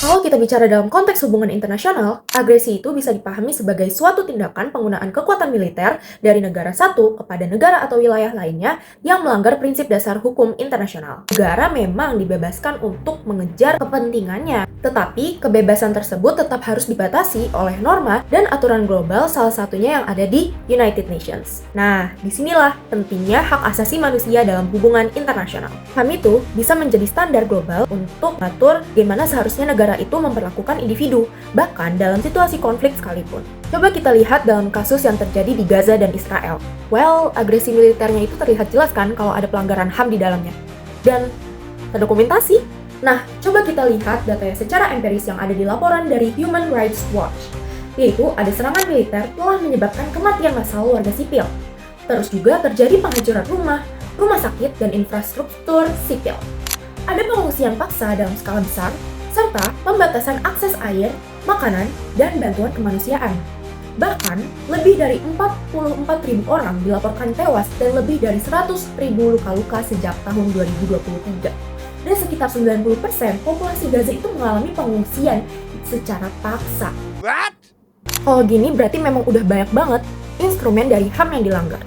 Kalau kita bicara dalam konteks hubungan internasional, agresi itu bisa dipahami sebagai suatu tindakan penggunaan kekuatan militer dari negara satu kepada negara atau wilayah lainnya yang melanggar prinsip dasar hukum internasional. Negara memang dibebaskan untuk mengejar kepentingannya, tetapi kebebasan tersebut tetap harus dibatasi oleh norma dan aturan global, salah satunya yang ada di United Nations. Nah, disinilah pentingnya hak asasi manusia dalam hubungan internasional. HAM itu bisa menjadi standar global untuk mengatur bagaimana seharusnya negara itu memperlakukan individu, bahkan dalam situasi konflik sekalipun. Coba kita lihat dalam kasus yang terjadi di Gaza dan Israel. Well, agresi militernya itu terlihat jelas kan kalau ada pelanggaran HAM di dalamnya. Dan terdokumentasi. Nah, coba kita lihat datanya secara empiris yang ada di laporan dari Human Rights Watch. Yaitu ada serangan militer telah menyebabkan kematian massal warga sipil. Terus juga terjadi penghancuran rumah sakit, dan infrastruktur sipil. Ada pengungsian paksa dalam skala besar, serta pembatasan akses air, makanan, dan bantuan kemanusiaan. Bahkan, lebih dari 44.000 orang dilaporkan tewas dan lebih dari 100.000 luka-luka sejak tahun 2023. Dan sekitar 90% populasi Gaza itu mengalami pengungsian secara paksa. What? Kalau gini berarti memang udah banyak banget instrumen dari HAM yang dilanggar.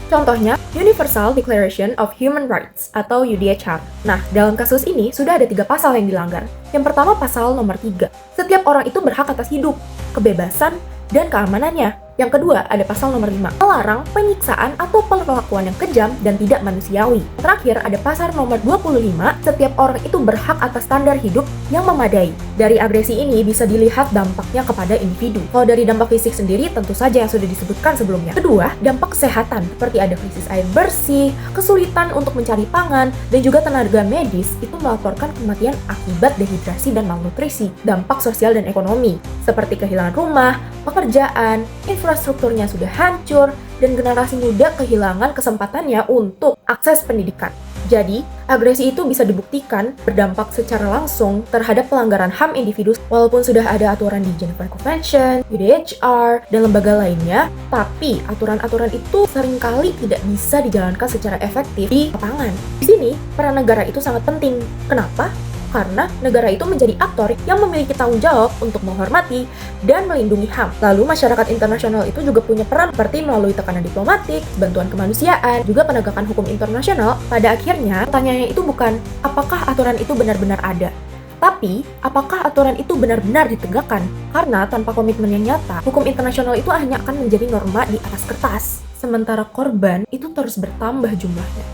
Contohnya, Universal Declaration of Human Rights atau UDHR. Nah, dalam kasus ini sudah ada 3 pasal yang dilanggar. Yang pertama pasal nomor 3. Setiap orang itu berhak atas hidup, kebebasan, dan keamanannya. Yang kedua, ada pasal nomor 5, melarang penyiksaan atau perlakuan yang kejam dan tidak manusiawi. Terakhir, ada pasal nomor 25, setiap orang itu berhak atas standar hidup yang memadai. Dari agresi ini bisa dilihat dampaknya kepada individu. Kalau dari dampak fisik sendiri, tentu saja yang sudah disebutkan sebelumnya. Kedua, dampak kesehatan, seperti ada krisis air bersih, kesulitan untuk mencari pangan, dan juga tenaga medis itu melaporkan kematian akibat dehidrasi dan malnutrisi. Dampak sosial dan ekonomi, seperti kehilangan rumah, pekerjaan, infrastrukturnya sudah hancur, dan generasi muda kehilangan kesempatannya untuk akses pendidikan. Jadi, agresi itu bisa dibuktikan berdampak secara langsung terhadap pelanggaran HAM individu walaupun sudah ada aturan di Geneva Convention, UDHR, dan lembaga lainnya, tapi aturan-aturan itu seringkali tidak bisa dijalankan secara efektif di lapangan. Di sini, peran negara itu sangat penting. Kenapa? Karena negara itu menjadi aktor yang memiliki tanggung jawab untuk menghormati dan melindungi HAM. Lalu masyarakat internasional itu juga punya peran seperti melalui tekanan diplomatik, bantuan kemanusiaan, juga penegakan hukum internasional. Pada akhirnya, pertanyaannya itu bukan apakah aturan itu benar-benar ada, tapi apakah aturan itu benar-benar ditegakkan. Karena tanpa komitmen yang nyata, hukum internasional itu hanya akan menjadi norma di atas kertas. Sementara korban itu terus bertambah jumlahnya.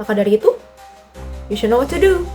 Maka dari itu, you should know what to do.